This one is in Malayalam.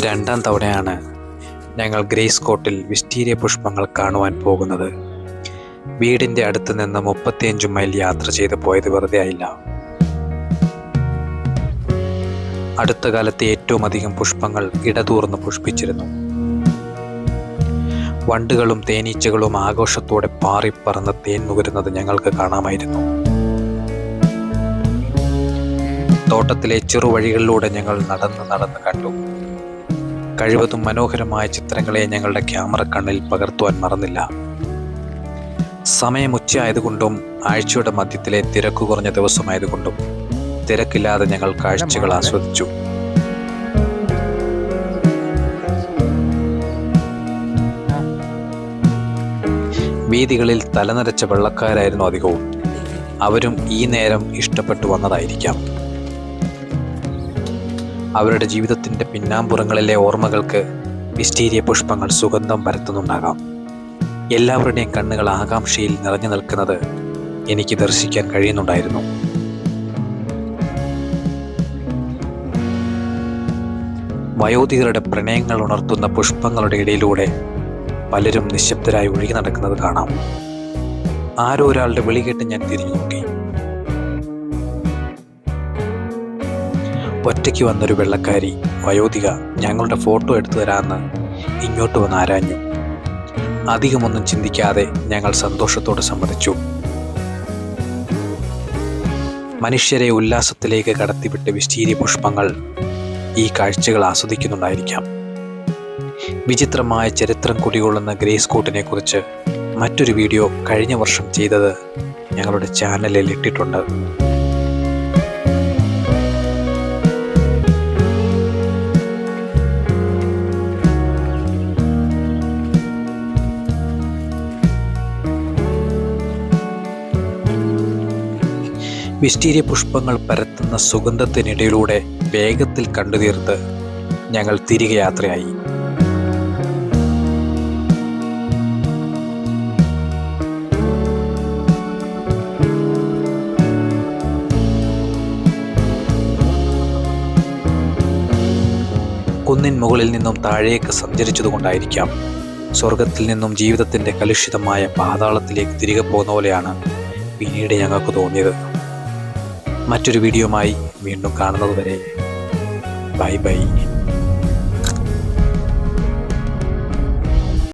രണ്ടാം തവണയാണ് ഞങ്ങൾ ഗ്രേസ് കോട്ടിൽ വിസ്റ്റീരിയ പുഷ്പങ്ങൾ കാണുവാൻ പോകുന്നത്. വീടിൻ്റെ അടുത്ത് നിന്ന് 35 മൈൽ യാത്ര ചെയ്ത് പോയത് വെറുതെ ആയില്ല. അടുത്ത കാലത്ത് ഏറ്റവും അധികം പുഷ്പങ്ങൾ ഇടതൂർന്ന് പുഷ്പിച്ചിരുന്നു. വണ്ടുകളും തേനീച്ചകളും ആഘോഷത്തോടെ പാറിപ്പറന്ന് തേൻ നുകരുന്നത് ഞങ്ങൾക്ക് കാണാമായിരുന്നു. തോട്ടത്തിലെ ചെറുവഴികളിലൂടെ ഞങ്ങൾ നടന്ന് കണ്ടു. കഴിവതും മനോഹരമായ ചിത്രങ്ങളെ ഞങ്ങളുടെ ക്യാമറ കണ്ണിൽ പകർത്തുവാൻ മറന്നില്ല. സമയം ഉച്ചയായതുകൊണ്ടും ആഴ്ചയുടെ മധ്യത്തിലെ തിരക്ക് കുറഞ്ഞ ദിവസമായതുകൊണ്ടും തിരക്കില്ലാതെ ഞങ്ങൾ കാഴ്ചകൾ ആസ്വദിച്ചു. വീഥികളിൽ തലനരച്ച വെള്ളക്കാരായിരുന്നു അധികവും. അവരും ഈ നേരം ഇഷ്ടപ്പെട്ടു വന്നതായിരിക്കാം. അവരുടെ ജീവിതത്തിൻ്റെ പിന്നാമ്പുറങ്ങളിലെ ഓർമ്മകൾക്ക് വിസ്റ്റീരിയ പുഷ്പങ്ങൾ സുഗന്ധം പരത്തുന്നുണ്ടാകാം. എല്ലാവരുടെയും കണ്ണുകൾ ആകാംക്ഷയിൽ നിറഞ്ഞു നിൽക്കുന്നത് എനിക്ക് ദർശിക്കാൻ കഴിയുന്നുണ്ടായിരുന്നു. വയോധികരുടെ പ്രണയങ്ങൾ ഉണർത്തുന്ന പുഷ്പങ്ങളുടെ ഇടയിലൂടെ പലരും നിശബ്ദരായി ഒഴുകി നടക്കുന്നത് കാണാം. ആരോ ഒരാളുടെ വിളി കേട്ട് ഞാൻ തിരിഞ്ഞു നോക്കി. ഒറ്റയ്ക്ക് വന്നൊരു വെള്ളക്കാരി വയോധിക ഞങ്ങളുടെ ഫോട്ടോ എടുത്തു തരാമെന്ന് ഇങ്ങോട്ട് വന്ന് ആരാഞ്ഞു. അധികമൊന്നും ചിന്തിക്കാതെ ഞങ്ങൾ സന്തോഷത്തോടെ സമ്മതിച്ചു. മനുഷ്യരെ ഉല്ലാസത്തിലേക്ക് കടത്തിവിട്ട് വിസ്റ്റീരിയ പുഷ്പങ്ങൾ ഈ കാഴ്ചകൾ ആസ്വദിക്കുന്നുണ്ടായിരിക്കാം. വിചിത്രമായ ചരിത്രം കുടികൊള്ളുന്ന ഗ്രേസ് കോട്ടിനെ കുറിച്ച് മറ്റൊരു വീഡിയോ കഴിഞ്ഞ വർഷം ചെയ്തത് ഞങ്ങളുടെ ചാനലിൽ ഇട്ടിട്ടുണ്ട്. വിസ്റ്റീരിയ പുഷ്പങ്ങൾ പരത്തുന്ന സുഗന്ധത്തിനിടയിലൂടെ വേഗത്തിൽ കണ്ടുതീർത്ത് ഞങ്ങൾ തിരികെ യാത്രയായി. കുന്നിൻ മുകളിൽ നിന്നും താഴേക്ക് സഞ്ചരിച്ചതുകൊണ്ടായിരിക്കാം സ്വർഗത്തിൽ നിന്നും ജീവിതത്തിൻ്റെ കലുഷിതമായ പാതാളത്തിലേക്ക് തിരികെ പോകുന്ന പോലെയാണ് പിന്നീട് ഞങ്ങൾക്ക് തോന്നിയത്. മറ്റൊരു വീഡിയോയുമായി വീണ്ടും കാണുന്നതുവരെ ബൈ ബൈ.